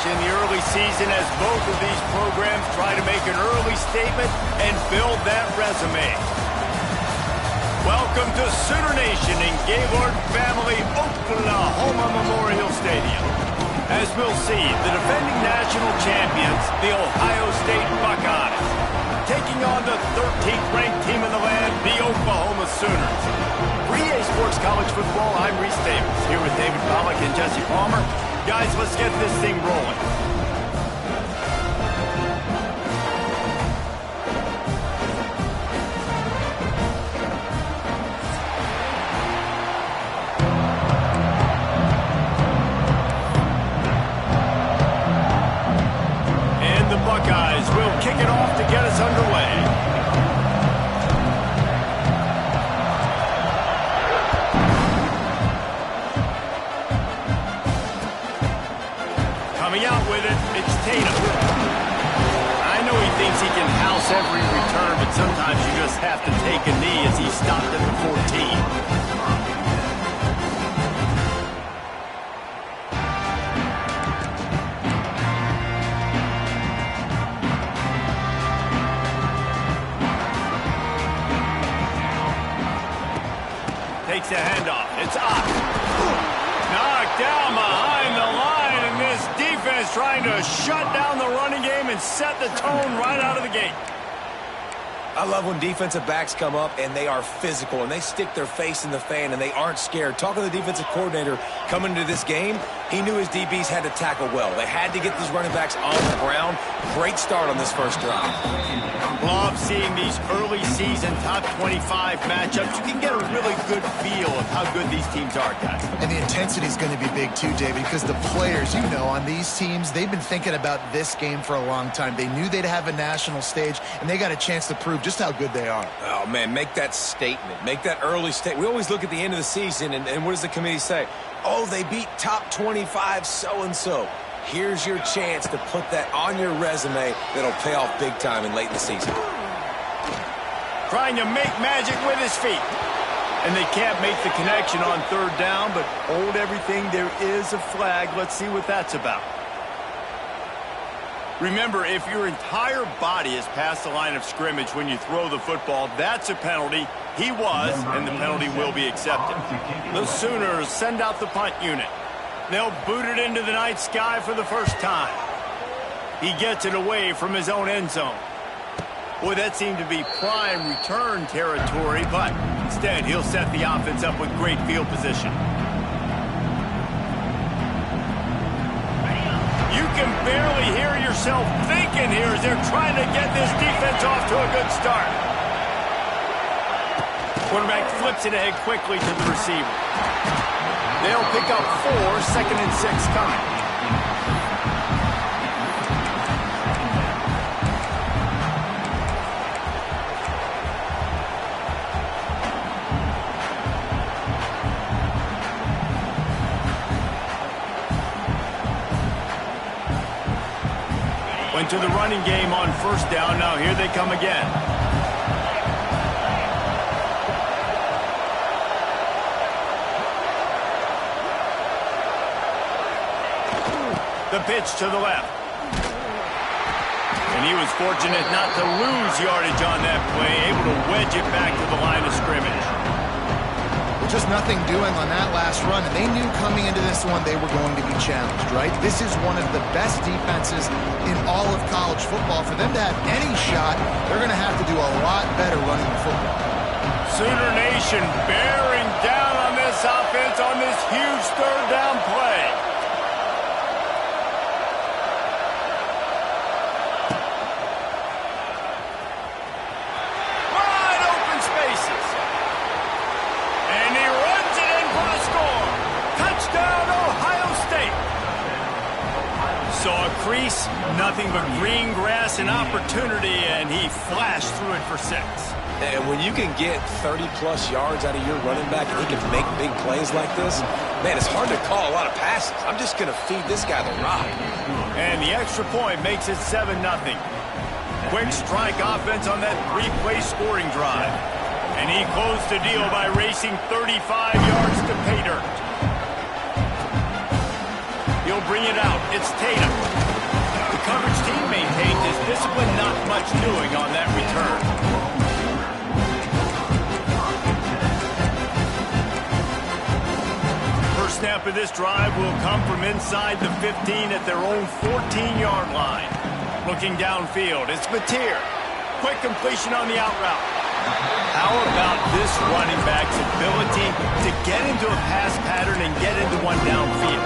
in the early season as both of these programs try to make an early statement and build that resume. Welcome to Sooner Nation in Gaylord Family Oklahoma Memorial Stadium. As we'll see, the defending national champions, the Ohio State Buckeyes, taking on the 13th ranked team in the land, the Oklahoma Sooners. For EA Sports College Football, I'm Reese Davis, here with David Pollack and Jesse Palmer. Guys, let's get this thing rolling. And the Buckeyes will kick it off to get us underway. Coming out with it, it's Tatum. I know he thinks he can house every return, but sometimes you just have to take a knee as he stopped at the 14. Takes a handoff. It's up. Knocked down behind the line, and this defense trying to shut down the running game and set the tone right out of the gate. I love when defensive backs come up and they are physical and they stick their face in the fan and they aren't scared. Talking to the defensive coordinator coming into this game, he knew his DBs had to tackle well. They had to get these running backs on the ground. Great start on this first drive. Love seeing these early season top 25 matchups. You can get a really good feel of how good these teams are, guys. And the intensity is going to be big too, David, because the players, you know, on these teams, they've been thinking about this game for a long time. They knew they'd have a national stage, and they got a chance to prove just how good they are. Oh, man, make that statement. Make that early statement. We always look at the end of the season, and what does the committee say? Oh, they beat top 25 so-and-so. Here's your chance to put that on your resume that'll pay off big time and late in the season. Trying to make magic with his feet. And they can't make the connection on third down, but hold everything. There is a flag. Let's see what that's about. Remember, if your entire body is past the line of scrimmage when you throw the football, that's a penalty. He was, and the penalty will be accepted. The Sooners send out the punt unit. They'll boot it into the night sky for the first time. He gets it away from his own end zone. Boy, that seemed to be prime return territory, but instead he'll set the offense up with great field position. You can barely hear yourself thinking here as they're trying to get this defense off to a good start. Quarterback flips it ahead quickly to the receiver. They'll pick up 4, 2nd and 6 coming. Went to the running game on first down. Now here they come again. The pitch to the left. And he was fortunate not to lose yardage on that play, able to wedge it back to the line of scrimmage. Just nothing doing on that last run, and they knew coming into this one they were going to be challenged, right? This is one of the best defenses in all of college football. For them to have any shot, they're going to have to do a lot better running the football. Sooner Nation bearing down on this offense on this huge third down play. Saw a crease, nothing but green grass and opportunity, and he flashed through it for 6. And when you can get 30-plus yards out of your running back and he can make big plays like this, man, it's hard to call a lot of passes. I'm just going to feed this guy the rock. And the extra point makes it 7-0. Quick strike offense on that 3-play scoring drive. And he closed the deal by racing 35 yards to pay dirt. He'll bring it out. It's Tatum. coverage team maintained his discipline, not much doing on that return. First snap of this drive will come from inside the 15 at their own 14-yard line. Looking downfield, it's Mateer. Quick completion on the out route. How about this running back's ability to get into a pass pattern and get into one downfield?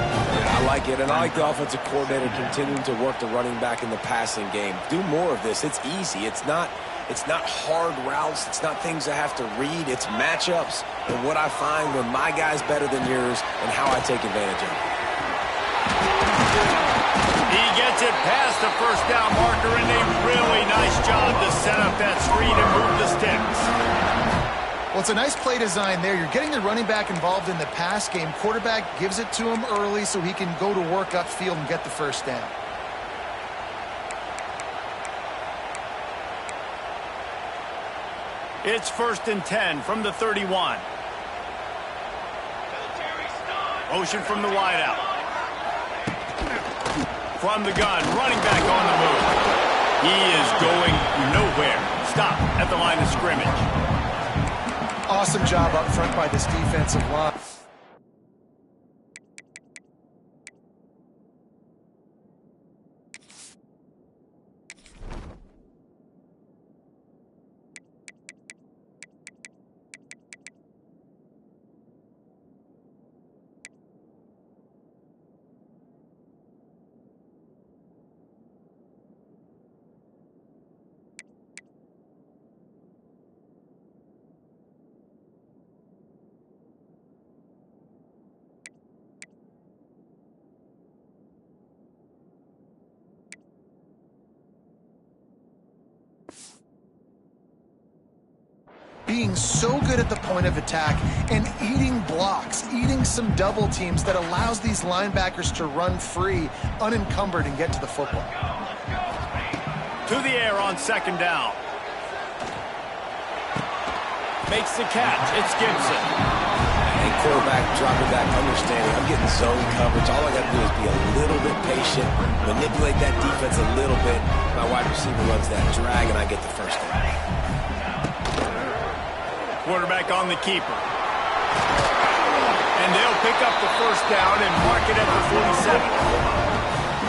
I like it, and I like the offensive coordinator continuing to work the running back in the passing game. Do more of this. It's easy. It's not hard routes. It's not things I have to read. It's matchups and what I find when my guy's better than yours and how I take advantage of it. He gets it past the first down marker, and a really nice job to set up that screen and move the sticks. Well, it's a nice play design there. You're getting the running back involved in the pass game. Quarterback gives it to him early so he can go to work upfield and get the first down. It's 1st and 10 from the 31. Motion from the wideout. From the gun, running back on the move. He is going nowhere. Stop at the line of scrimmage. Awesome job up front by this defensive line. Being so good at the point of attack and eating blocks, eating some double teams that allows these linebackers to run free, unencumbered, and get to the football. To the air on 2nd down. Makes the catch. It's Gibson. And quarterback dropping back, understanding I'm getting zone coverage. All I got to do is be a little bit patient, manipulate that defense a little bit. My wide receiver runs that drag, and I get the first down. Quarterback on the keeper. And they'll pick up the first down and mark it at the 47.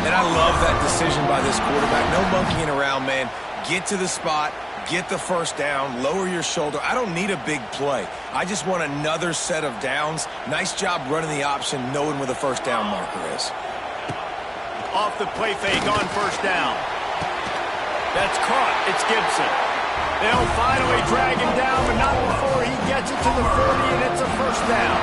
And I love that decision by this quarterback. No monkeying around, man. Get to the spot, get the first down, lower your shoulder. I don't need a big play. I just want another set of downs. Nice job running the option, knowing where the first down marker is. Off the play fake on 1st down. That's caught. It's Gibson. They'll finally drag him down, but not before he gets it to the 40, and it's a first down.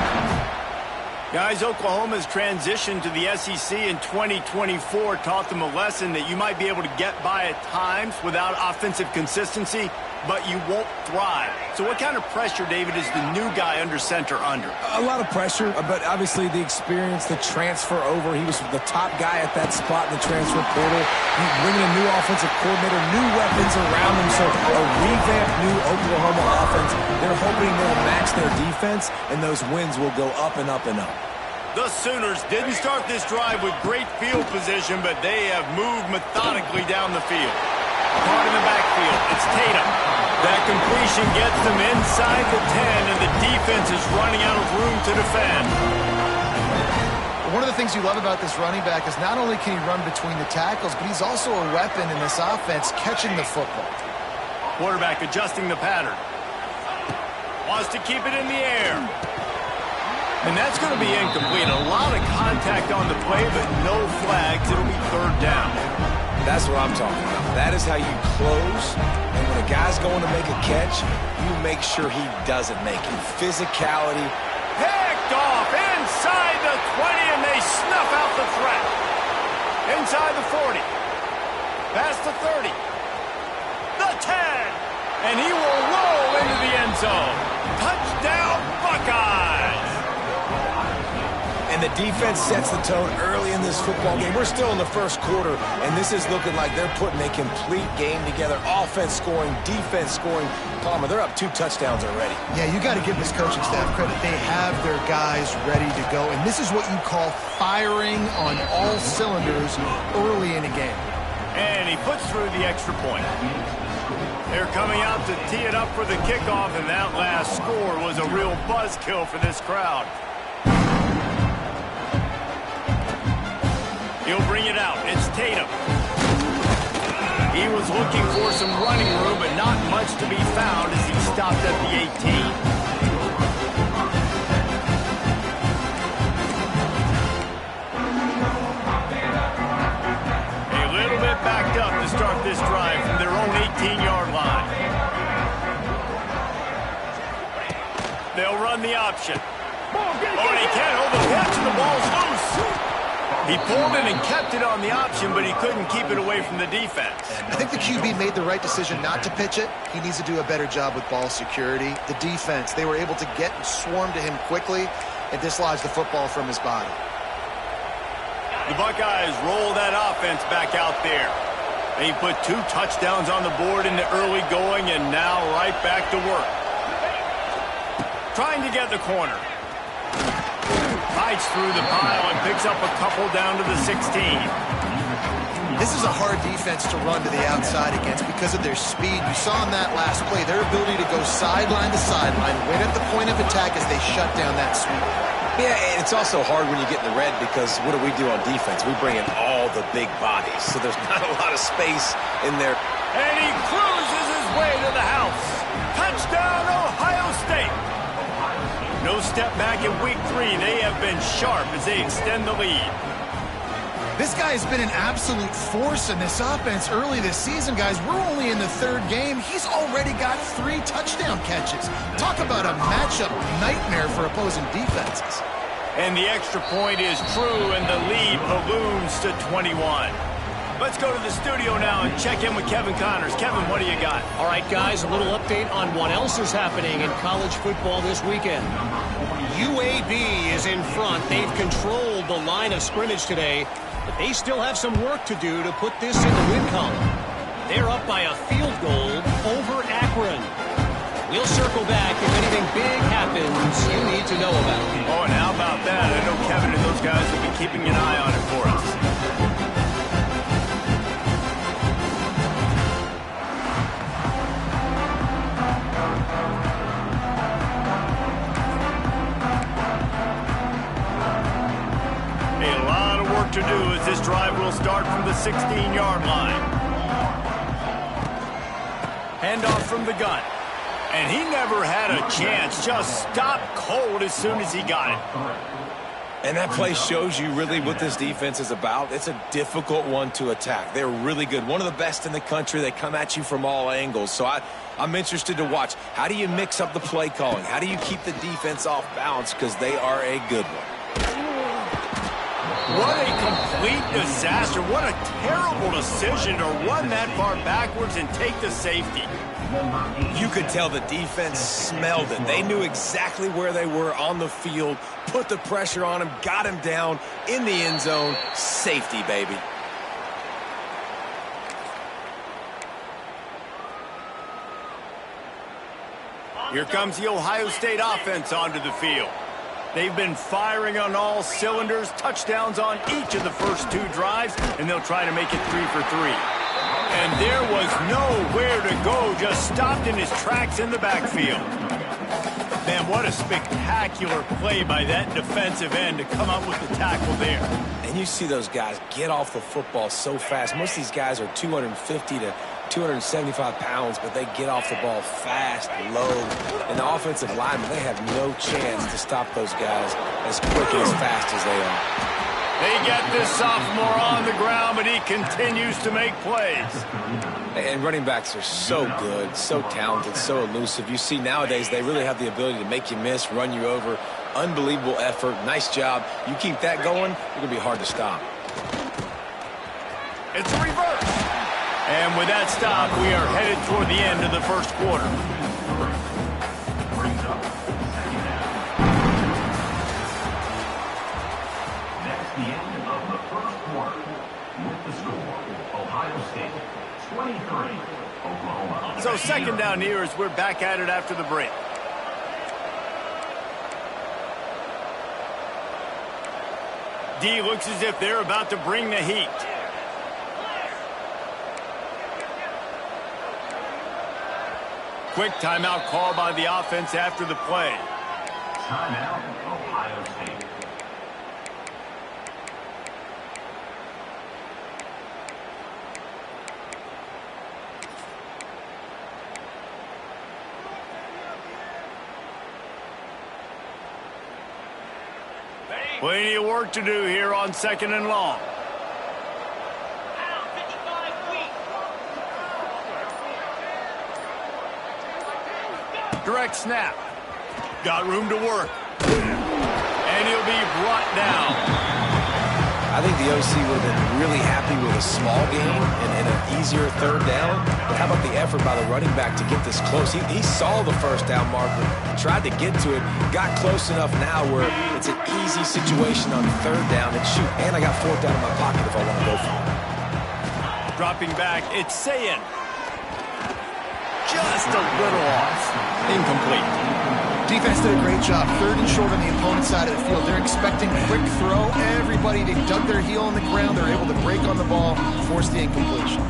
Guys, Oklahoma's transition to the SEC in 2024 taught them a lesson that you might be able to get by at times without offensive consistency, but you won't thrive. So what kind of pressure, David, is the new guy under center under? A lot of pressure, but obviously the experience, the transfer over. He was the top guy at that spot in the transfer portal. You bring in a new offensive coordinator, new weapons around him, so a revamped new Oklahoma offense. They're hoping they'll match their defense, and those wins will go up and up and up. The Sooners didn't start this drive with great field position, but they have moved methodically down the field. Caught in the backfield, it's Tatum. That completion gets them inside the 10, and the defense is running out of room to defend. One of the things you love about this running back is not only can he run between the tackles, but he's also a weapon in this offense, catching the football. Quarterback adjusting the pattern. Wants to keep it in the air. And that's going to be incomplete. A lot of contact on the play, but no flags. It'll be 3rd down. That's what I'm talking about. That is how you close. And when a guy's going to make a catch, you make sure he doesn't make it. Physicality. Picked off inside the 20, and they snuff out the threat. Inside the 40. Past the 30. The 10. And he will roll into the end zone. Touchdown, Buckeyes. And the defense sets the tone early in this football game. We're still in the first quarter, and this is looking like they're putting a complete game together. Offense scoring, defense scoring. Palmer, they're up 2 touchdowns already. Yeah, you got to give this coaching staff credit. They have their guys ready to go, and this is what you call firing on all cylinders early in a game. And he puts through the extra point. They're coming out to tee it up for the kickoff, and that last score was a real buzzkill for this crowd. He'll bring it out. It's Tatum. He was looking for some running room, but not much to be found as he stopped at the 18. A little bit backed up to start this drive from their own 18-yard line. They'll run the option. Oh, and he can't hold the catch, and the ball's loose. He pulled it and kept it on the option, but he couldn't keep it away from the defense. I think the QB made the right decision not to pitch it. He needs to do a better job with ball security. The defense, they were able to get and swarm to him quickly and dislodge the football from his body. The Buckeyes roll that offense back out there. They put 2 touchdowns on the board in the early going, and now right back to work. Trying to get the corner. Fights through the pile and picks up a couple down to the 16. This is a hard defense to run to the outside against because of their speed. You saw in that last play their ability to go sideline to sideline, right at the point of attack as they shut down that sweep. Yeah, and it's also hard when you get in the red because what do on defense? We bring in all the big bodies, so there's not a lot of space in there. And he cruises his way to the house. Touchdown, Ohio State. No step back in week 3. They have been sharp as they extend the lead. This guy has been an absolute force in this offense early this season, guys. We're only in the 3rd game. He's already got 3 touchdown catches. Talk about a matchup nightmare for opposing defenses. And the extra point is true, and the lead balloons to 21. Let's go to the studio now and check in with Kevin Connors. Kevin, what do you got? All right, guys, a little update on what else is happening in college football this weekend. UAB is in front. They've controlled the line of scrimmage today, but they still have some work to do to put this in the win column. They're up by a field goal over Akron. We'll circle back if anything big happens you need to know about. Oh, and how about that? I know Kevin and those guys will be keeping an eye on it for us. To do as this drive will start from the 16-yard line. Handoff from the gun. And he never had a chance. Just stopped cold as soon as he got it. And that play shows you really what this defense is about. It's a difficult one to attack. They're really good. One of the best in the country. They come at you from all angles. So I'm interested to watch. How do you mix up the play calling? How do you keep the defense off balance? Because they are a good one. What a complete disaster. What a terrible decision to run that far backwards and take the safety. You could tell the defense smelled it. They knew exactly where they were on the field, put the pressure on him, got him down in the end zone. Safety, baby. Here comes the Ohio State offense onto the field. They've been firing on all cylinders, touchdowns on each of the first 2 drives, and they'll try to make it 3 for 3. And there was nowhere to go, just stopped in his tracks in the backfield. Man, what a spectacular play by that defensive end to come up with the tackle there. And you see those guys get off the football so fast. Most of these guys are 250 to 275 pounds, but they get off the ball fast, low. And the offensive linemen, they have no chance to stop those guys as quick and as fast as they are. They get this sophomore on the ground, but he continues to make plays. And running backs are so good, so talented, so elusive. You see nowadays they really have the ability to make you miss, run you over. Unbelievable effort. Nice job. You keep that going, you're going to be hard to stop. It's a reverse. And with that stop, we are headed toward the end of the first quarter. That's the end of the first quarter. With the score, Ohio State 23, Oklahoma. So second down here as we're back at it after the break. D looks as if they're about to bring the heat. quick timeout called by the offense after the play. Timeout, Ohio State. Plenty of work to do here on 2nd and long. Direct snap. Got room to work. And he'll be brought down. I think the OC would have been really happy with a small gain and an easier 3rd down. But how about the effort by the running back to get this close? He saw the 1st down marker, tried to get to it, got close enough now where it's an easy situation on 3rd down. And shoot, and I got 4th down in my pocket if I want to go for it. Dropping back, it's Sayin. Just a little off. Incomplete. Defense did a great job. 3rd and short on the opponent's side of the field. They're expecting quick throw. Everybody, they dug their heel on the ground. They're able to break on the ball, force the incompletion.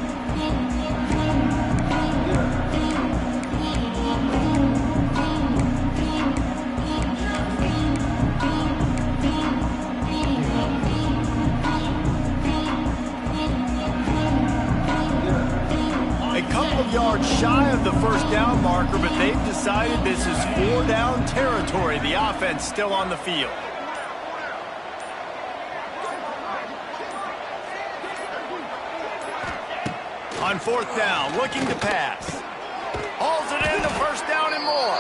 Yards shy of the 1st down marker, but they've decided this is 4 down territory. The offense still on the field. On 4th down, looking to pass. Hauls it in, the 1st down and more.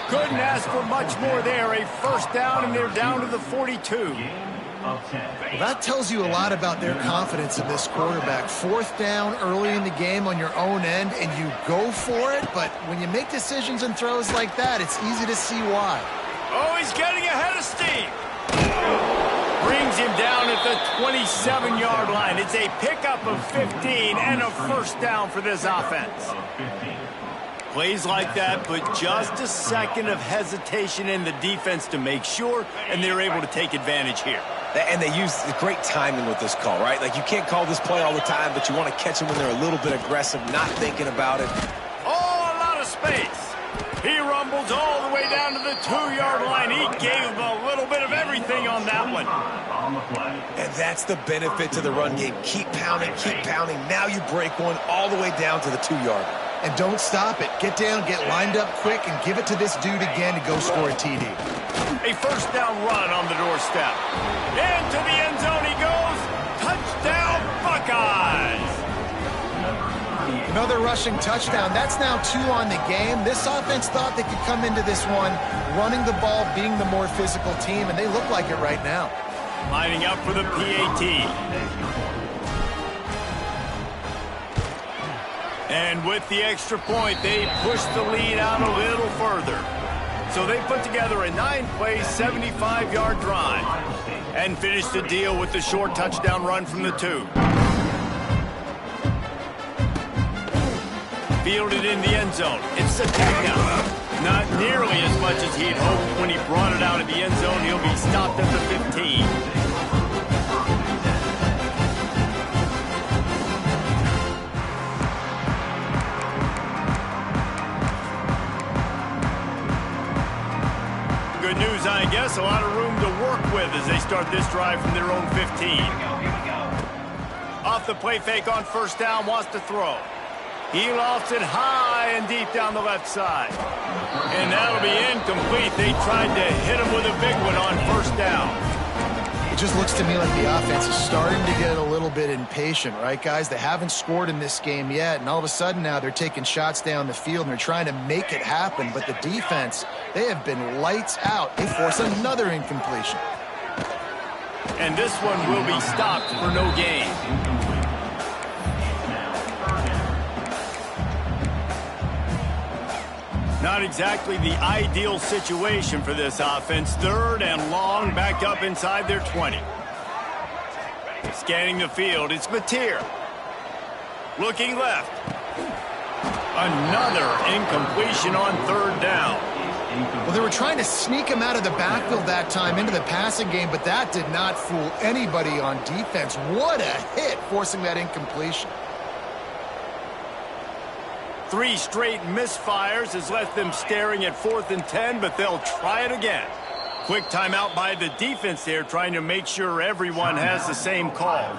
Couldn't ask for much more there. A 1st down, and they're down to the 42. Well, that tells you a lot about their confidence in this quarterback. 4th down early in the game on your own end, and you go for it. But when you make decisions and throws like that, it's easy to see why. Oh, he's getting ahead of steam. Brings him down at the 27-yard line. It's a pickup of 15 and a 1st down for this offense. Plays like that, but just a second of hesitation in the defense to make sure, and they're able to take advantage here. And they use great timing with this call, right? Like, you can't call this play all the time, but you want to catch them when they're a little bit aggressive, not thinking about it. Oh, a lot of space. He rumbles all the way down to the 2-yard line. He gave a little bit of everything on that one. And that's the benefit to the run game. Keep pounding, keep pounding. Now you break one all the way down to the 2-yard. And don't stop it. Get down, get lined up quick, and give it to this dude again to go score a TD. A 1st down run on the doorstep. Into the end zone he goes. Touchdown, Buckeyes. Another rushing touchdown. That's now 2 on the game. This offense thought they could come into this one running the ball, being the more physical team, and they look like it right now. Lining up for the PAT. And with the extra point, they push the lead out a little further. So they put together a 9-play, 75-yard drive and finish the deal with the short touchdown run from the 2. Fielded in the end zone. It's a takedown. Not nearly as much as he'd hoped when he brought it out of the end zone. He'll be stopped at the 15. Good news, I guess. A lot of room to work with as they start this drive from their own 15. Off the play fake on 1st down, wants to throw. He lofts it high and deep down the left side. And that'll be incomplete. They tried to hit him with a big one on 1st down. It just looks to me like the offense is starting to get a little bit impatient, right, guys? They haven't scored in this game yet, and all of a sudden now they're taking shots down the field, and they're trying to make it happen. But the defense, they have been lights out. They force another incompletion. And this one will be stopped for no gain. Not exactly the ideal situation for this offense. 3rd and long, backed up inside their 20. Scanning the field, it's Mateer. Looking left. Another incompletion on 3rd down. Well, they were trying to sneak him out of the backfield that time into the passing game, but that did not fool anybody on defense. What a hit, forcing that incompletion. 3 straight misfires has left them staring at 4th and 10, but they'll try it again. Quick timeout by the defense there, trying to make sure everyone has the same call.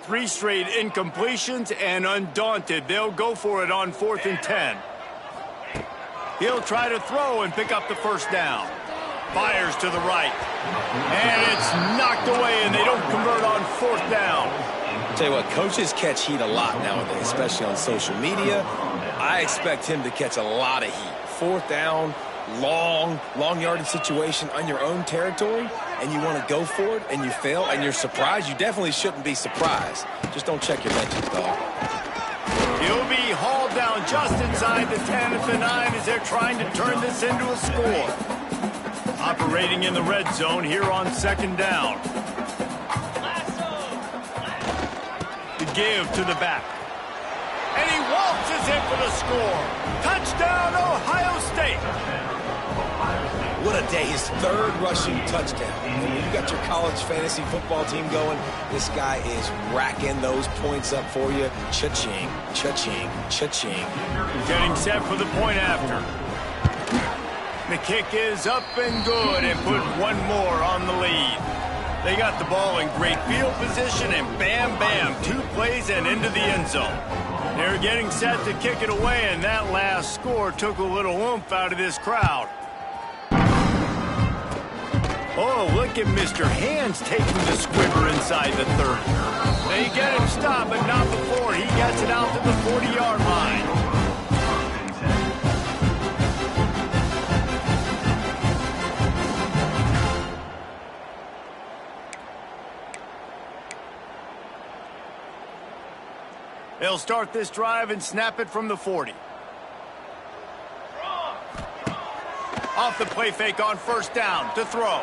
Three straight incompletions, and undaunted, they'll go for it on 4th and 10. He'll try to throw and pick up the first down. Fires to the right. And it's knocked away, and they don't convert on 4th down. Tell you what, coaches catch heat a lot nowadays, especially on social media. I expect him to catch a lot of heat. 4th down, long yardage situation on your own territory, and you want to go for it, and you fail, and you're surprised. You definitely shouldn't be surprised. Just don't check your mentions, dog. He'll be hauled down just inside the 10 at the 9 as they're trying to turn this into a score. Operating in the red zone here on 2nd down. The give to the back. And he waltzes in for the score. Touchdown, Ohio State. What a day. His 3rd rushing touchdown. And when you got your college fantasy football team going, this guy is racking those points up for you. Cha-ching, cha-ching, cha-ching. Getting set for the point after. The kick is up and good, and put one more on the lead. They got the ball in great field position, and bam, bam, 2 plays and into the end zone. They're getting set to kick it away, and that last score took a little oomph out of this crowd. Oh, look at Mr. Hands taking the squibber inside the 30. They get him stopped, but not before he gets it out to the 40-yard line. They'll start this drive and snap it from the 40. Off the play fake on 1st down to throw.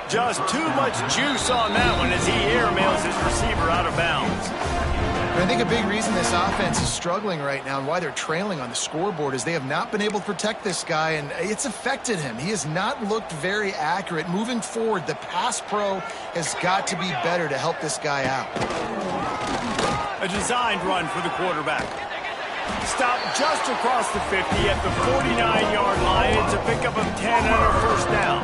Just too much juice on that one as he airmails his receiver out of bounds. I think a big reason this offense is struggling right now and why they're trailing on the scoreboard is they have not been able to protect this guy, and it's affected him. He has not looked very accurate. Moving forward, the pass pro has got to be better to help this guy out. A designed run for the quarterback. Stopped just across the 50 at the 49-yard line. It's a pickup of 10 and a 1st down.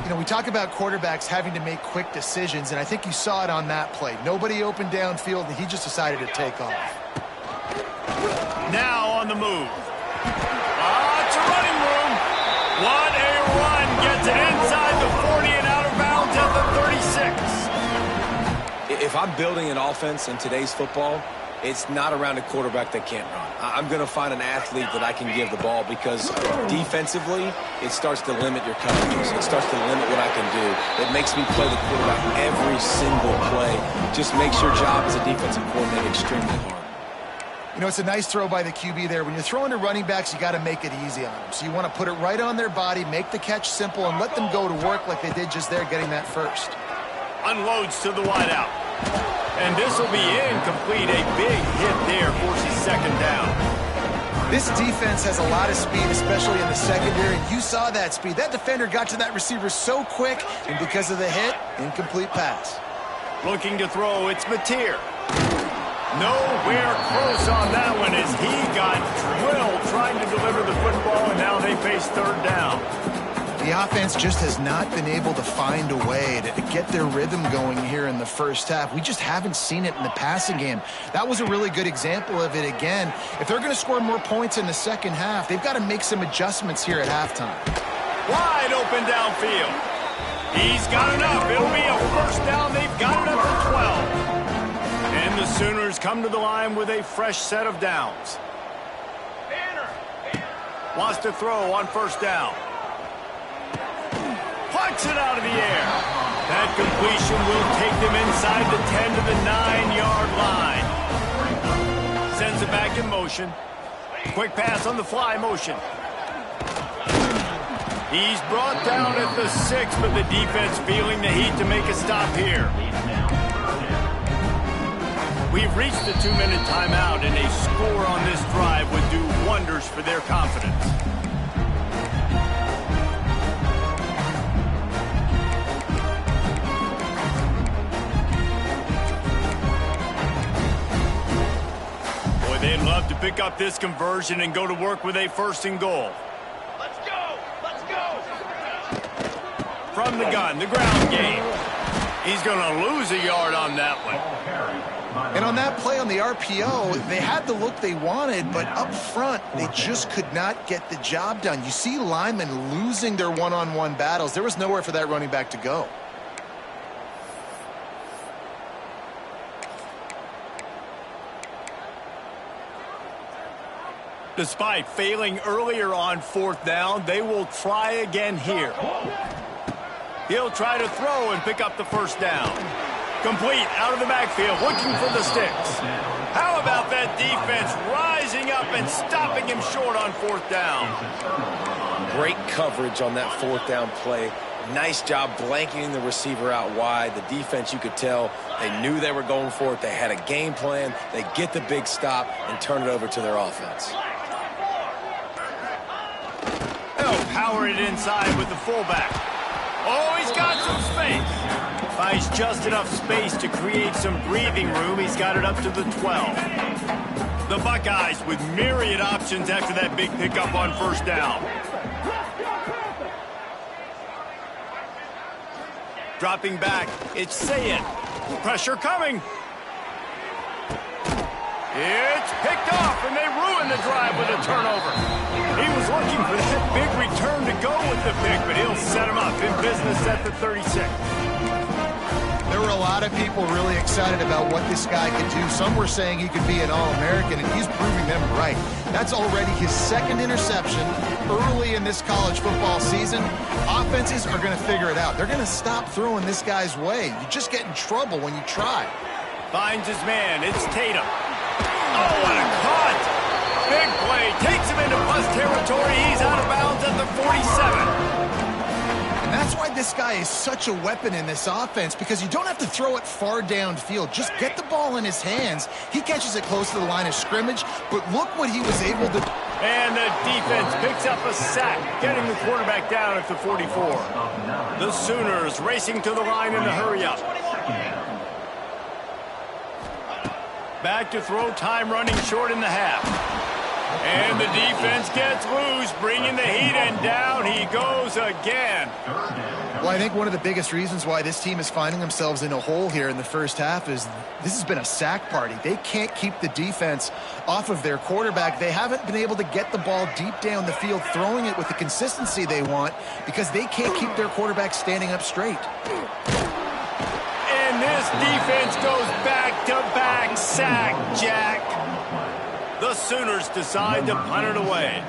You know, we talk about quarterbacks having to make quick decisions, and I think you saw it on that play. Nobody open downfield, and he just decided to take off. Now on the move. It's a running room. What a run. Gets it inside the 40 and out of bounds at the 36. If I'm building an offense in today's football, it's not around a quarterback that can't run. I'm going to find an athlete that I can give the ball because defensively, it starts to limit your coverages. It starts to limit what I can do. It makes me play the quarterback every single play. Just makes your job as a defensive coordinator extremely hard. You know, it's a nice throw by the QB there. When you're throwing to running backs, you got to make it easy on them. So you want to put it right on their body, make the catch simple, and let them go to work like they did just there, getting that first. Unloads to the wideout. And this will be incomplete. A big hit there forces 2nd down. This defense has a lot of speed, especially in the secondary. And you saw that speed. That defender got to that receiver so quick, and because of the hit, incomplete pass. Looking to throw, it's Mateer. Nowhere close on that one as he got drilled trying to deliver the football, and now they face 3rd down. The offense just has not been able to find a way to get their rhythm going here in the 1st half. We just haven't seen it in the passing game. That was a really good example of it again. If they're going to score more points in the 2nd half, they've got to make some adjustments here at halftime. Wide open downfield. He's got enough. It'll be a 1st down. They've got it up to 12. And the Sooners come to the line with a fresh set of downs. Wants to throw on 1st down. Punch it out of the air. That completion will take them inside the 10 to the 9-yard line. Sends it back in motion. Quick pass on the fly motion. He's brought down at the 6, but the defense feeling the heat to make a stop here. We've reached the 2-minute timeout, and a score on this drive would do wonders for their confidence. They'd love to pick up this conversion and go to work with a 1st and goal. Let's go! Let's go! From the gun, the ground game. He's going to lose a yard on that one. And on that play on the RPO, they had the look they wanted, but up front, they just could not get the job done. You see linemen losing their one-on-one battles. There was nowhere for that running back to go. Despite failing earlier on 4th down, they will try again here. He'll try to throw and pick up the 1st down. Complete out of the backfield, looking for the sticks. How about that defense rising up and stopping him short on 4th down? Great coverage on that 4th down play. Nice job blanketing the receiver out wide. The defense, you could tell, they knew they were going for it. They had a game plan. They get the big stop and turn it over to their offense. They'll power it inside with the fullback. Oh, he's got some space. Finds just enough space to create some breathing room. He's got it up to the 12. The Buckeyes with myriad options after that big pickup on 1st down. Dropping back, it's Sayin. Pressure coming. It's picked off, and they ruin the drive with a turnover. He was looking for that big return to go with the pick, but he'll set him up in business at the 36. There were a lot of people really excited about what this guy could do. Some were saying he could be an All-American, and he's proving them right. That's already his 2nd interception early in this college football season. Offenses are going to figure it out. They're going to stop throwing this guy's way. You just get in trouble when you try. Finds his man. It's Tatum. Oh, what a cut! Big play. Takes him into plus territory. He's out of bounds at the 47. And that's why this guy is such a weapon in this offense, because you don't have to throw it far downfield. Just get the ball in his hands. He catches it close to the line of scrimmage, but look what he was able to... And the defense picks up a sack, getting the quarterback down at the 44. The Sooners racing to the line in the hurry-up. Back to throw, time running short in the half. And the defense gets loose, bringing the heat, and down he goes again. Well, I think one of the biggest reasons why this team is finding themselves in a hole here in the first half is this has been a sack party. They can't keep the defense off of their quarterback. They haven't been able to get the ball deep down the field, throwing it with the consistency they want, because they can't keep their quarterback standing up straight. And this defense goes back-to-back sack, Jack. The Sooners decide to punt it away.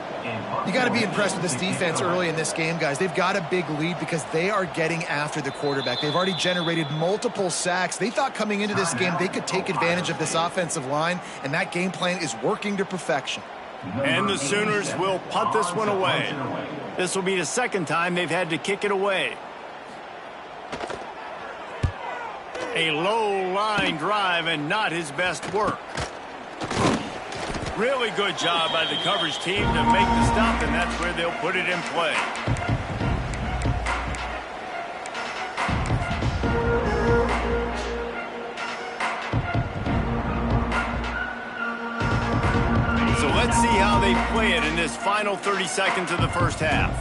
You got to be impressed with this defense early in this game, guys. They've got a big lead because they are getting after the quarterback. They've already generated multiple sacks. They thought coming into this game they could take advantage of this offensive line, and that game plan is working to perfection. And the Sooners will punt this one away. This will be the 2nd time they've had to kick it away. A low line drive and not his best work. Really good job by the coverage team to make the stop, and that's where they'll put it in play. So let's see how they play it in this final 30 seconds of the first half.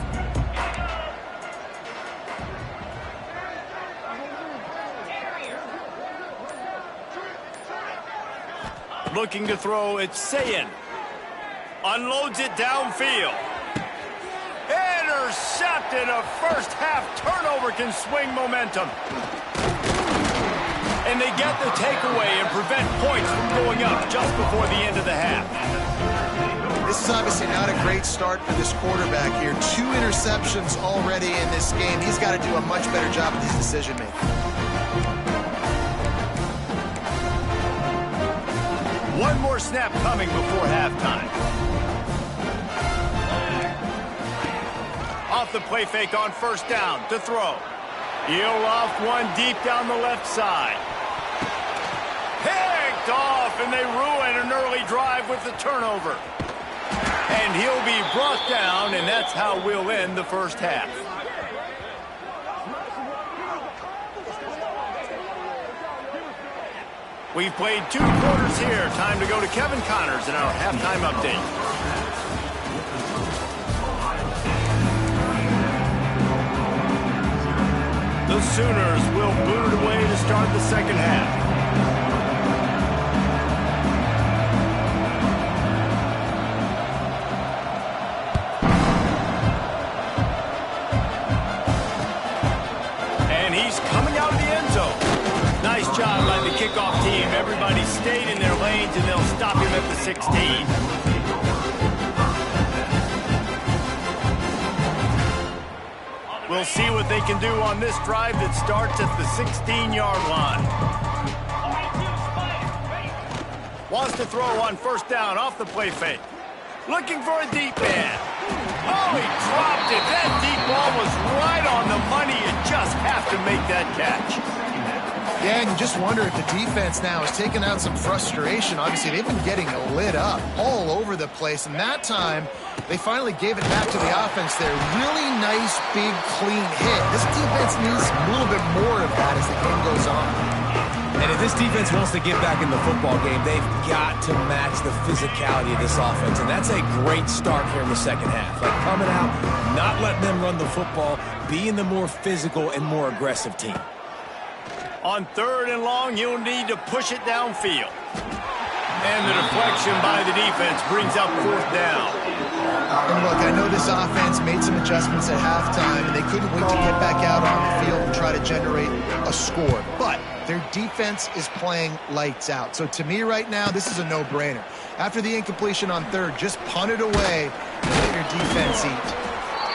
Looking to throw, it's Sayin. Unloads it downfield. Intercepted. A first half turnover can swing momentum. And they get the takeaway and prevent points from going up just before the end of the half. This is obviously not a great start for this quarterback here. 2 interceptions already in this game. He's got to do a much better job with his decision-making. One more snap coming before halftime. Off the play fake on 1st down to throw. He'll loft one deep down the left side. Picked off, and they ruin an early drive with the turnover. And he'll be brought down, and that's how we'll end the first half. We've played 2 quarters here. Time to go to Kevin Connors in our halftime update. The Sooners will boot it away to start the second half. And he's coming out of the end zone. Nice job by the kickoff team. Everybody stayed in their lanes, and they'll stop him at the 16. We'll see what they can do on this drive that starts at the 16-yard line. Wants to throw on first down off the play fake. Looking for a deep man. Oh, he dropped it. That deep ball was right on the money. You just have to make that catch. Yeah, and you just wonder if the defense now has taken out some frustration. Obviously, they've been getting lit up all over the place, and that time they finally gave it back to the offense there. Really nice, big, clean hit. This defense needs a little bit more of that as the game goes on. And if this defense wants to get back in the football game, they've got to match the physicality of this offense, and that's a great start here in the second half. Like coming out, not letting them run the football, being the more physical and more aggressive team. On 3rd and long, you'll need to push it downfield. And the deflection by the defense brings up 4th down. And look, I know this offense made some adjustments at halftime, and they couldn't wait to get back out on the field and try to generate a score. But their defense is playing lights out. So to me right now, this is a no-brainer. After the incompletion on 3rd, just punt it away and let your defense eat.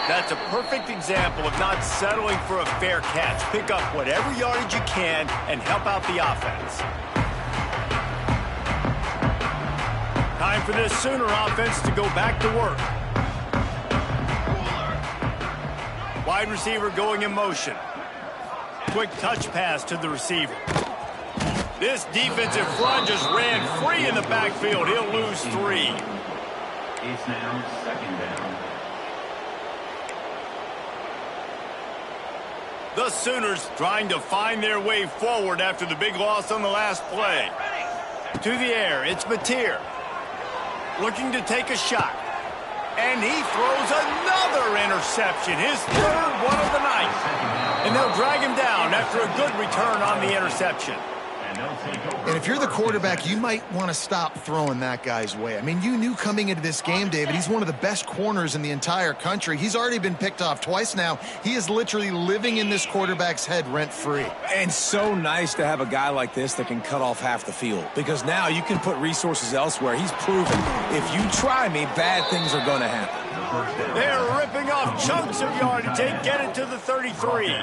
That's a perfect example of not settling for a fair catch. Pick up whatever yardage you can and help out the offense. Time for this Sooner offense to go back to work. Wide receiver going in motion. Quick touch pass to the receiver. This defensive front just ran free in the backfield. He'll lose 3. It's now 2nd down. The Sooners trying to find their way forward after the big loss on the last play. To the air, it's Mateer. Looking to take a shot. And he throws another interception. His 3rd one of the night. And they'll drag him down after a good return on the interception. And if you're the quarterback, you might want to stop throwing that guy's way. I mean, you knew coming into this game, David, he's one of the best corners in the entire country. He's already been picked off twice now. He is literally living in this quarterback's head rent-free. And so nice to have a guy like this that can cut off half the field, because now you can put resources elsewhere. He's proven if you try me, bad things are going to happen. They're ripping off chunks of yardage. They get it to the 33.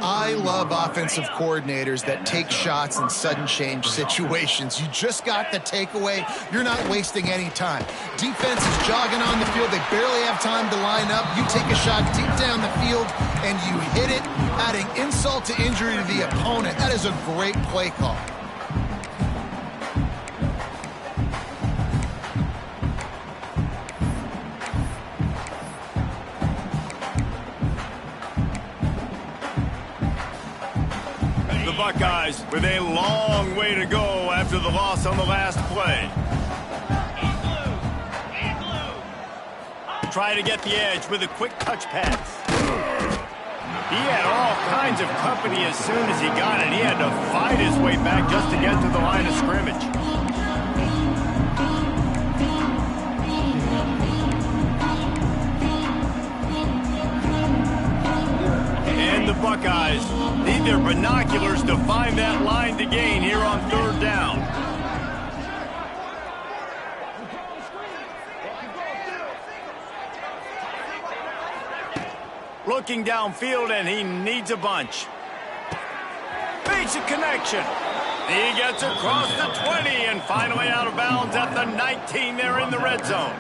I love offensive coordinators that take shots in sudden change situations. You just got the takeaway. You're not wasting any time. Defense is jogging on the field. They barely have time to line up. You take a shot deep down the field, and you hit it, adding insult to injury to the opponent. That is a great play call. Buckeyes with a long way to go after the loss on the last play. Try to get the edge with a quick touch pass. He had all kinds of company as soon as he got it. He had to fight his way back just to get to the line of scrimmage. And the Buckeyes need their binoculars to find that line to gain here on 3rd down. Looking downfield, and he needs a bunch. Makes a connection. He gets across the 20 and finally out of bounds at the 19. They're in the red zone.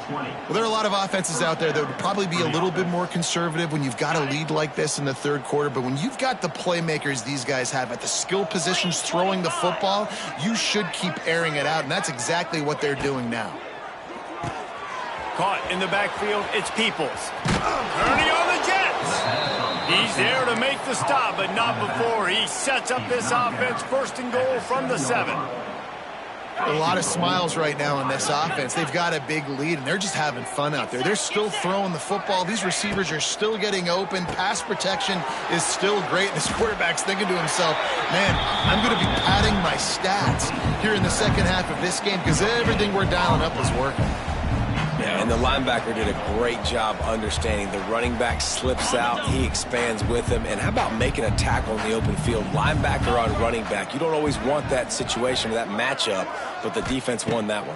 Well, there are a lot of offenses out there that would probably be a little bit more conservative when you've got a lead like this in the 3rd quarter. But when you've got the playmakers these guys have at the skill positions throwing the football, you should keep airing it out, and that's exactly what they're doing now. Caught in the backfield, it's Peoples. Turning on the Jets. He's there to make the stop, but not before. He sets up this offense 1st and goal from the 7. A lot of smiles right now on this offense. They've got a big lead, and they're just having fun out there. They're still throwing the football. These receivers are still getting open. Pass protection is still great. This quarterback's thinking to himself, man, I'm going to be padding my stats here in the second half of this game because everything we're dialing up is working. Yeah, and the linebacker did a great job understanding. The running back slips out, he expands with him. And how about making a tackle in the open field? Linebacker on running back. You don't always want that situation or that matchup, but the defense won that one.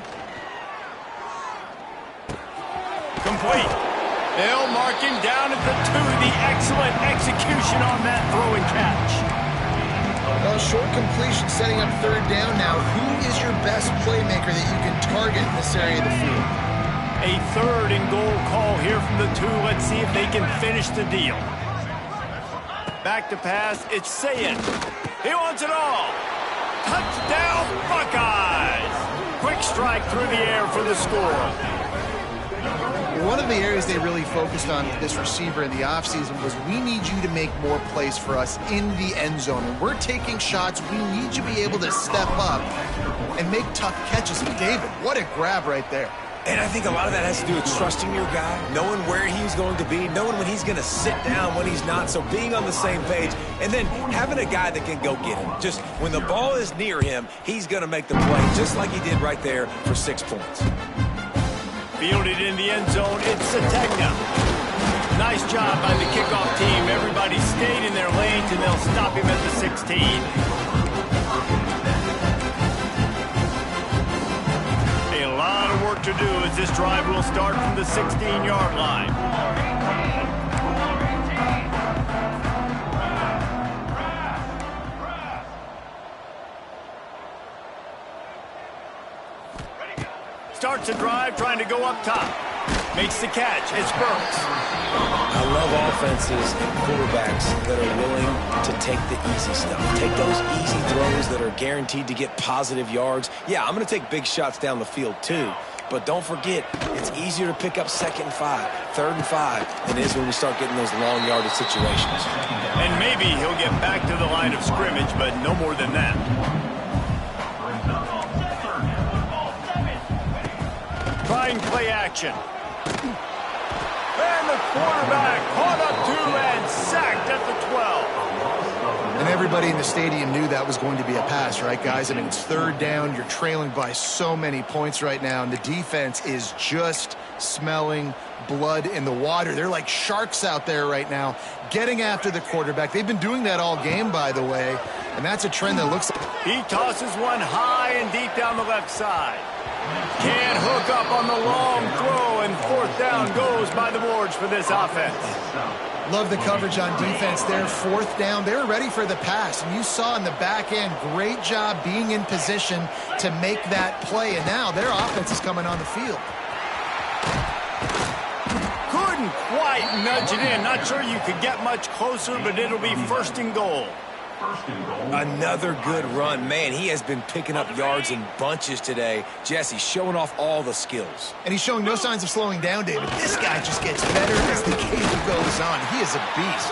Complete. They'll mark him down at the 2. The excellent execution on that throw and catch. Well, short completion setting up 3rd down now. Who is your best playmaker that you can target in this area of the field? A 3rd and goal call here from the 2. Let's see if they can finish the deal. Back to pass. It's Sayed. He wants it all. Touchdown, Buckeyes. Quick strike through the air for the score. One of the areas they really focused on with this receiver in the offseason was we need you to make more plays for us in the end zone. When we're taking shots, we need you to be able to step up and make tough catches. And David, what a grab right there. And I think a lot of that has to do with trusting your guy, knowing where he's going to be, knowing when he's going to sit down, when he's not. So being on the same page, and then having a guy that can go get him. Just when the ball is near him, he's going to make the play, just like he did right there for 6 points. Fielded in the end zone, it's Sategna. Nice job by the kickoff team. Everybody stayed in their lanes, and they'll stop him at the 16. A lot of work to do as this drive will start from the 16-yard line. Starts the drive, trying to go up top. Makes the catch. It's Burks. I love offenses and quarterbacks that are willing to take the easy stuff. Take those easy throws that are guaranteed to get positive yards. Yeah, I'm going to take big shots down the field too. But don't forget, it's easier to pick up 2nd and 5, 3rd and 5 than it is when we start getting those long yardage situations. And maybe he'll get back to the line of scrimmage, but no more than that. Trying play action. And the quarterback caught up to and sacked at the 12. And everybody in the stadium knew that was going to be a pass, right, guys? I mean, it's 3rd down. You're trailing by so many points right now, and the defense is just smelling blood in the water. They're like sharks out there right now, getting after the quarterback. They've been doing that all game, by the way, and that's a trend that looks like. He tosses one high and deep down the left side. Can't hook up on the long throw, and 4th down goes by the boards for this offense. Love the coverage on defense there. 4th down. They were ready for the pass, and you saw in the back end, great job being in position to make that play, and now their offense is coming on the field. Couldn't quite nudge it in. Not sure you could get much closer, but it'll be 1st and goal. Another good run. Man, he has been picking up yards in bunches today. Jesse showing off all the skills. And he's showing no signs of slowing down, David. This guy just gets better as the game goes on. He is a beast.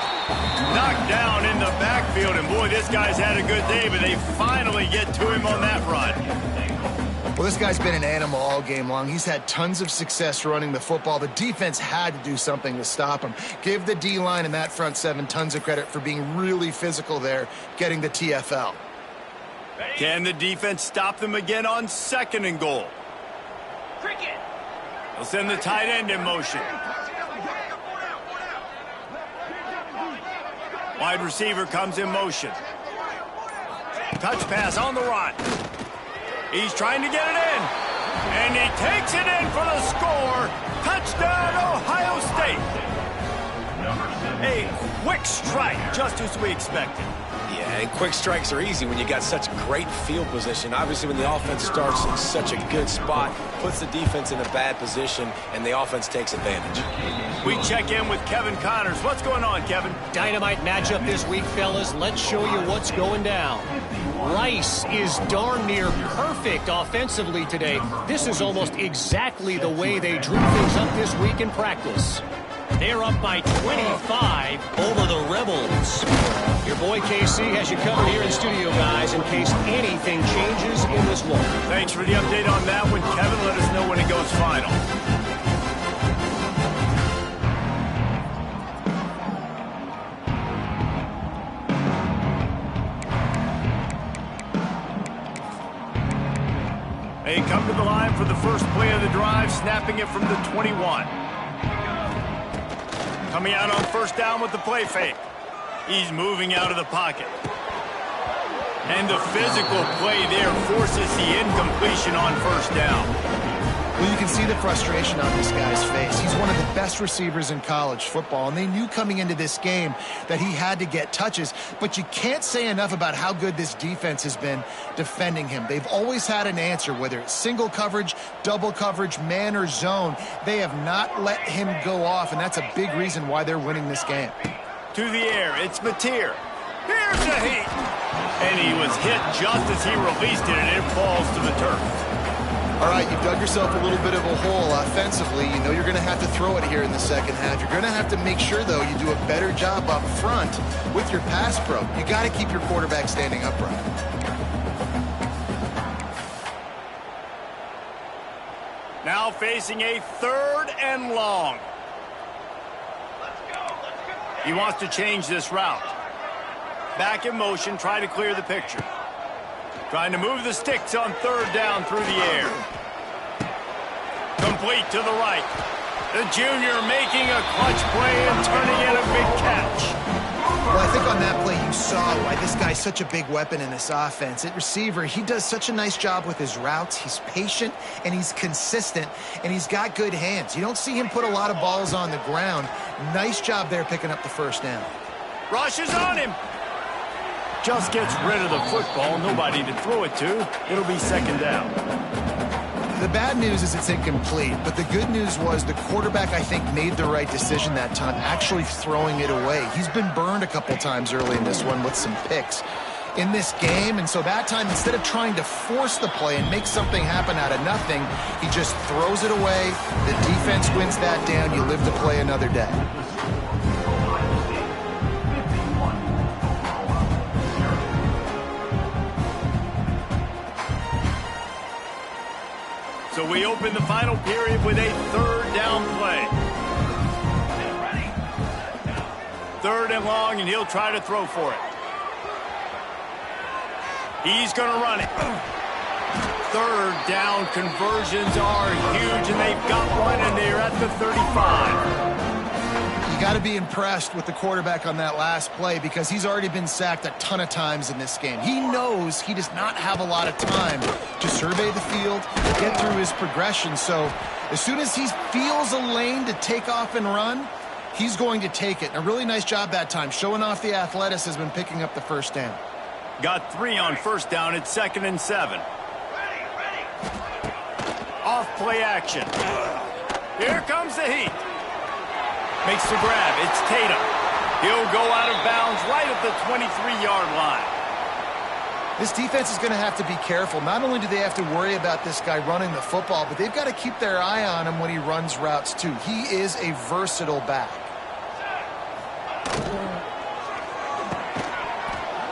Knocked down in the backfield, and boy, this guy's had a good day, but they finally get to him on that run. Well, this guy's been an animal all game long. He's had tons of success running the football. The defense had to do something to stop him. Give the D-line and that front 7 tons of credit for being really physical there, getting the TFL. Can the defense stop them again on 2nd and goal? Cricket. They'll send the tight end in motion. Wide receiver comes in motion. Touch pass on the run. He's trying to get it in. And he takes it in for the score. Touchdown, Ohio State. A quick strike, just as we expected. Yeah, and quick strikes are easy when you got such great field position. Obviously, when the offense starts in such a good spot, puts the defense in a bad position, and the offense takes advantage. We check in with Kevin Connors. What's going on, Kevin? Dynamite matchup this week, fellas. Let's show you what's going down. Rice is darn near perfect offensively today. This is almost exactly the way they drew things up this week in practice. They're up by 25 over the Rebels. Your boy KC has you covered here in studio, guys, in case anything changes in this one. Thanks for the update on that one, Kevin. Let us know when it goes final. They come to the line for the first play of the drive, snapping it from the 21. Coming out on first down with the play fake. He's moving out of the pocket. And the physical play there forces the incompletion on first down. Well, you can see the frustration on this guy's face. He's one of the best receivers in college football, and they knew coming into this game that he had to get touches, but you can't say enough about how good this defense has been defending him. They've always had an answer, whether it's single coverage, double coverage, man or zone. They have not let him go off, and that's a big reason why they're winning this game. To the air, it's Mateer. Here's the heat. And he was hit just as he released it, and it falls to the turf. All right, you've dug yourself a little bit of a hole offensively. You know you're going to have to throw it here in the second half. You're going to have to make sure, though, you do a better job up front with your pass pro. You got to keep your quarterback standing upright. Now facing a 3rd and long. He wants to change this route. Back in motion, try to clear the picture. Trying to move the sticks on 3rd down through the air. Complete to the right. The junior making a clutch play and turning in a big catch. Well, I think on that play you saw why this guy's such a big weapon in this offense. At receiver, he does such a nice job with his routes. He's patient, and he's consistent, and he's got good hands. You don't see him put a lot of balls on the ground. Nice job there picking up the first down. Rushes on him. Just gets rid of the football. Nobody to throw it to. It'll be 2nd down. The bad news is it's incomplete, but the good news was the quarterback, I think, made the right decision that time, actually throwing it away. He's been burned a couple times early in this one with some picks in this game, and so that time, instead of trying to force the play and make something happen out of nothing, he just throws it away. The defense wins that down. You live to play another day. So we open the final period with a 3rd down play. 3rd and long, and he'll try to throw for it. He's going to run it. 3rd down conversions are huge, and they've got one, and they're at the 35. You got to be impressed with the quarterback on that last play because he's already been sacked a ton of times in this game. He knows he does not have a lot of time to survey the field, get through his progression. So as soon as he feels a lane to take off and run, he's going to take it. And a really nice job that time, showing off the athleticism and picking up the first down. Got 3 on first down. It's 2nd and 7. Off play action. Here comes the heat. Makes the grab. It's Tatum. He'll go out of bounds right at the 23-yard line. This defense is going to have to be careful. Not only do they have to worry about this guy running the football, but they've got to keep their eye on him when he runs routes too. He is a versatile back.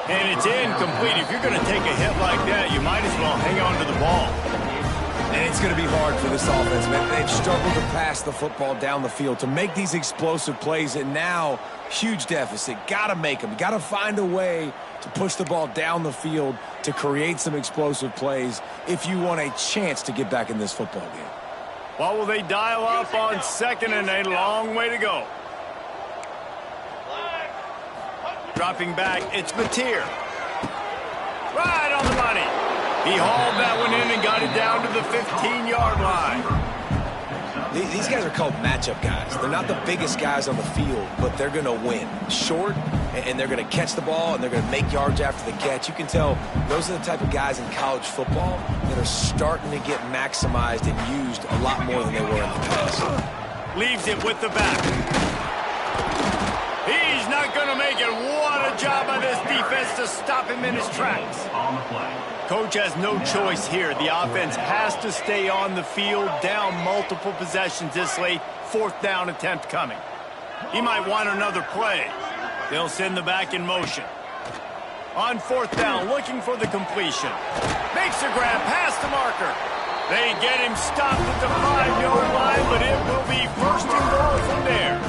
And it's incomplete. If you're going to take a hit like that, you might as well hang on to the ball. And it's going to be hard for this offense, man. They've struggled to pass the football down the field to make these explosive plays, and now huge deficit. Got to make them. Got to find a way to push the ball down the field to create some explosive plays if you want a chance to get back in this football game. What will they dial up on 2nd and a long way to go? Dropping back, it's Mateer. Right on the money. He hauled that one in and got it down to the 15-yard line. These guys are called matchup guys. They're not the biggest guys on the field, but they're going to win. Short, and they're going to catch the ball, and they're going to make yards after the catch. You can tell those are the type of guys in college football that are starting to get maximized and used a lot more than they were in the past. Leaves it with the back. He's not going to make it. What a job by this defense to stop him in his tracks. On the play. Coach has no choice here. The offense has to stay on the field, down multiple possessions this late. 4th down attempt coming. He might want another play. They'll send the back in motion. On fourth down, looking for the completion. Makes a grab past the marker. They get him stopped at the 5-yard line, but it will be first and goal from there.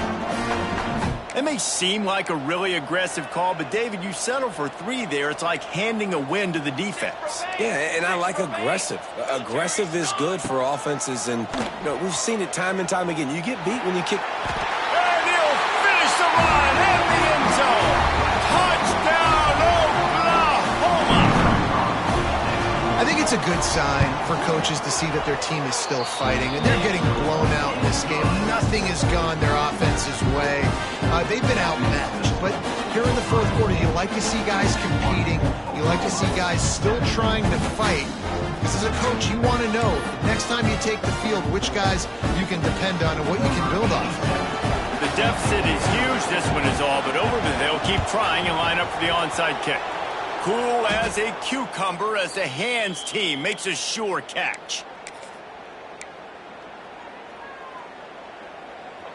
It may seem like a really aggressive call, but David, you settle for 3 there. It's like handing a win to the defense. Yeah, and I like aggressive. Aggressive is good for offenses, and we've seen it time and time again. You get beat when you kick. And he'll finish the run in the end zone. Touchdown, Oklahoma! I think it's a good sign for coaches to see that their team is still fighting, and they're getting blown out in this game. Nothing has gone their offense's way. They've been outmatched, but here in the fourth quarter, you like to see guys competing. You like to see guys still trying to fight. Because as a coach, you want to know, next time you take the field, which guys you can depend on and what you can build off of. The deficit is huge. This one is all but over, but they'll keep trying and line up for the onside kick. Cool as a cucumber as the hands team makes a sure catch.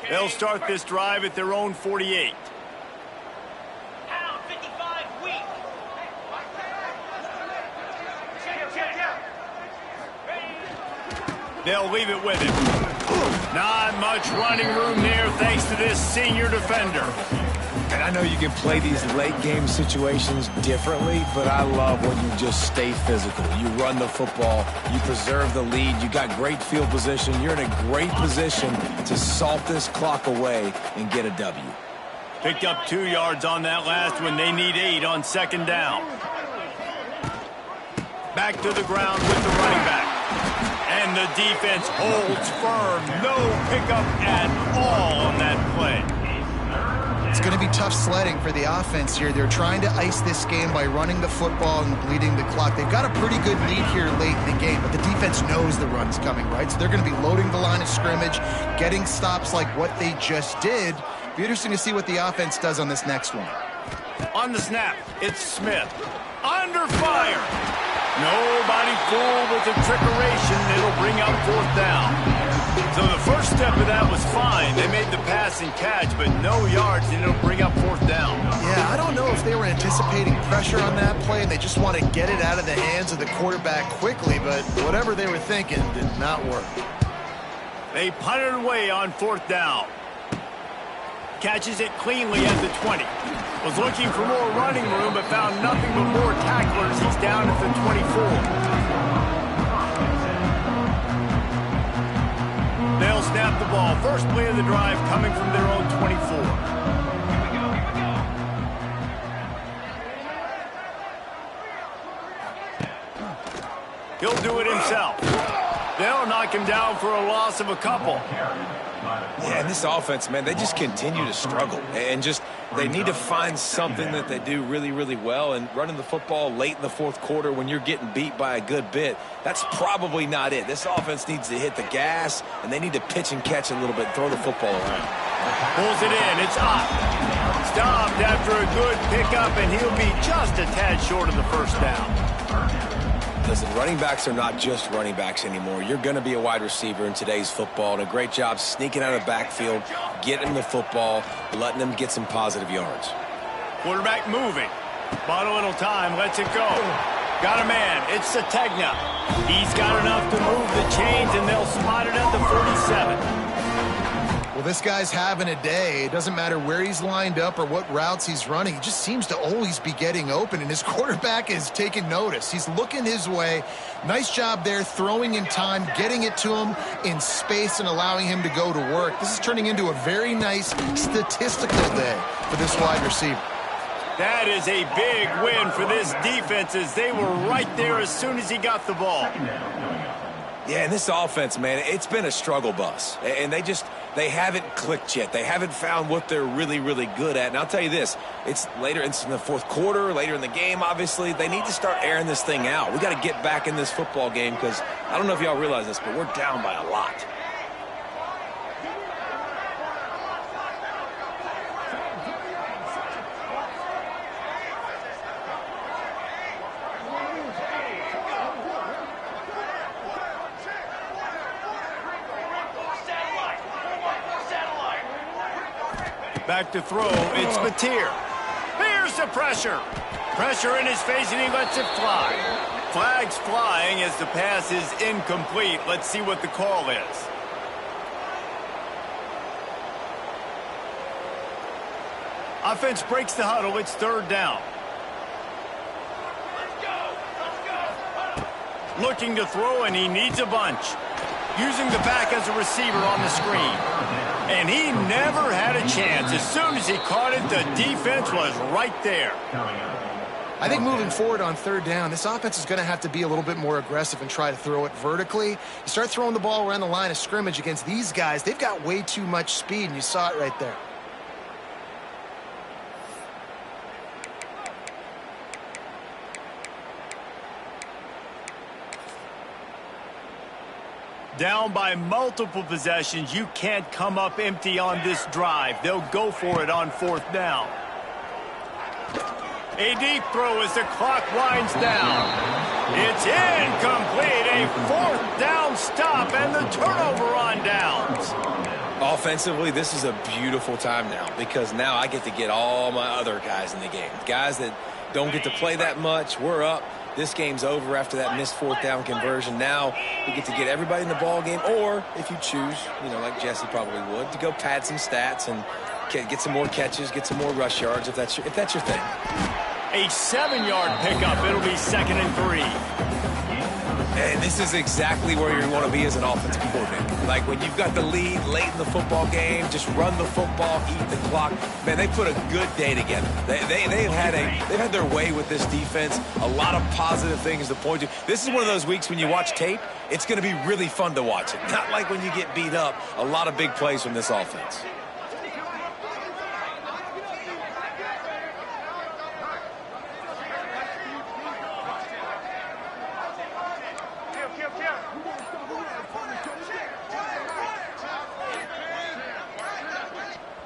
They'll start this drive at their own 48. Pound 55 weak. They'll leave it with him. Not much running room there thanks to this senior defender. And I know you can play these late-game situations differently, but I love when you just stay physical. You run the football, you preserve the lead, you got great field position. You're in a great position to salt this clock away and get a W. Picked up 2 yards on that last one. They need 8 on second down. Back to the ground with the running back. And the defense holds firm. No pickup at all on that play. It's going to be tough sledding for the offense here. They're trying to ice this game by running the football and bleeding the clock. They've got a pretty good lead here late in the game, but the defense knows the run's coming, right? So they're going to be loading the line of scrimmage, getting stops like what they just did. Be interesting to see what the offense does on this next one. On the snap, it's Smith. Under fire. Nobody fooled with the trickeration. It'll bring up fourth down. So the first step of that was fine. They made the pass and catch, but no yards, and it'll bring up fourth down. Yeah, I don't know if they were anticipating pressure on that play and they just want to get it out of the hands of the quarterback quickly, but whatever they were thinking did not work. They punted away on fourth down. Catches it cleanly at the 20. Was looking for more running room, but found nothing but more tacklers. He's down at the 24. They'll snap the ball. First play of the drive coming from their own 24. He'll do it himself. They'll knock him down for a loss of a couple. Yeah, and this offense, man, they just continue to struggle. And they need to find something that they do really, really well. And running the football late in the fourth quarter when you're getting beat by a good bit, that's probably not it. This offense needs to hit the gas, and they need to pitch and catch a little bit, throw the football around. Pulls it in. It's up. Stopped after a good pickup, and he'll be just a tad short of the first down. Listen, running backs are not just running backs anymore. You're going to be a wide receiver in today's football, and a great job sneaking out of the backfield, getting the football, letting them get some positive yards. Quarterback moving. Bought a little time, lets it go. Got a man. It's Sategna. He's got enough to move the chains, and they'll spot it at the 47. Well, this guy's having a day. It doesn't matter where he's lined up or what routes he's running. He just seems to always be getting open, and his quarterback is taking notice. He's looking his way. Nice job there, throwing in time, getting it to him in space and allowing him to go to work. This is turning into a very nice statistical day for this wide receiver. That is a big win for this defense as they were right there as soon as he got the ball. Yeah, and this offense, man, it's been a struggle bus. And they haven't clicked yet. They haven't found what they're really, really good at. And I'll tell you this, it's later in the fourth quarter, later in the game, obviously. They need to start airing this thing out. We got to get back in this football game because I don't know if y'all realize this, but we're down by a lot. Back to throw, it's Mateer. Here's the pressure. Pressure in his face, and he lets it fly. Flags flying as the pass is incomplete. Let's see what the call is. Offense breaks the huddle. It's third down. Looking to throw, and he needs a bunch. Using the back as a receiver on the screen. And he never had a chance. As soon as he caught it, the defense was right there. I think moving forward on third down, this offense is going to have to be a little bit more aggressive and try to throw it vertically. You start throwing the ball around the line of scrimmage against these guys, they've got way too much speed, and you saw it right there. Down by multiple possessions, you can't come up empty on this drive. They'll go for it on fourth down. A deep throw as the clock winds down. It's incomplete. A fourth down stop and the turnover on downs. Offensively, this is a beautiful time now because now I get to get all my other guys in the game. Guys that don't get to play that much, we're up. This game's over after that missed fourth down conversion. Now we get to get everybody in the ball game, or if you choose, like Jesse probably would, to go pad some stats and get some more catches, get some more rush yards if that's your thing. A 7-yard pickup. It'll be 2nd and 3. And this is exactly where you want to be as an offensive coordinator. Like when you've got the lead late in the football game, just run the football, eat the clock. Man, they put a good day together. They've had their way with this defense. A lot of positive things to point to. This is one of those weeks when you watch tape, it's going to be really fun to watch it. Not like when you get beat up. A lot of big plays from this offense.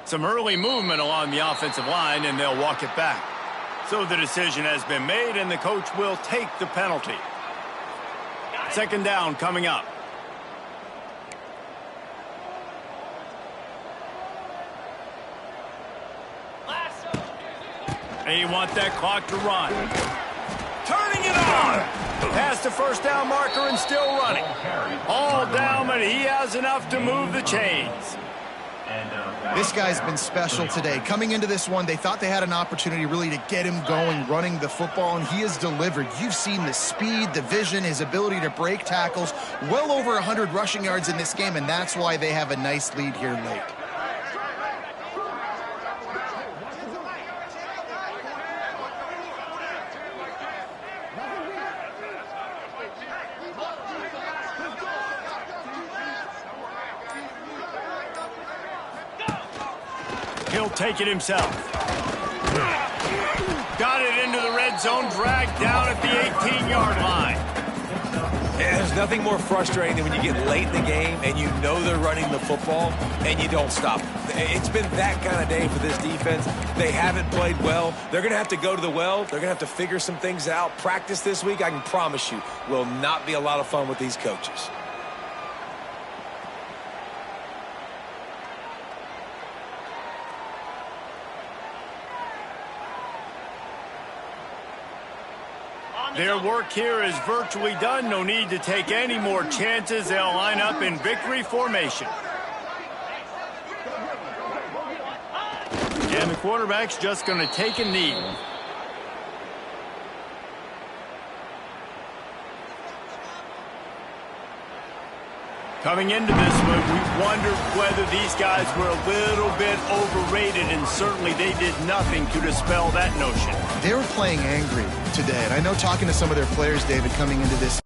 Some early movement along the offensive line, and they'll walk it back. So the decision has been made, and the coach will take the penalty. 2nd down coming up. They want that clock to run. Turning it on! Past the first down marker and still running. All down, but he has enough to move the chains. This guy's been special today. Coming into this one, they thought they had an opportunity really to get him going, running the football, and he has delivered. You've seen the speed, the vision, his ability to break tackles. Well over 100 rushing yards in this game, and that's why they have a nice lead here late. He'll take it himself. Got it into the red zone, dragged down at the 18-yard line. And there's nothing more frustrating than when you get late in the game and you know they're running the football and you don't stop them. It's been that kind of day for this defense. They haven't played well. They're going to have to go to the well. They're going to have to figure some things out. Practice this week, I can promise you, will not be a lot of fun with these coaches. Their work here is virtually done. No need to take any more chances. They'll line up in victory formation. And the quarterback's just going to take a knee. Coming into this one, we wondered whether these guys were a little bit overrated, and certainly they did nothing to dispel that notion. They were playing angry today, and I know talking to some of their players, David, coming into this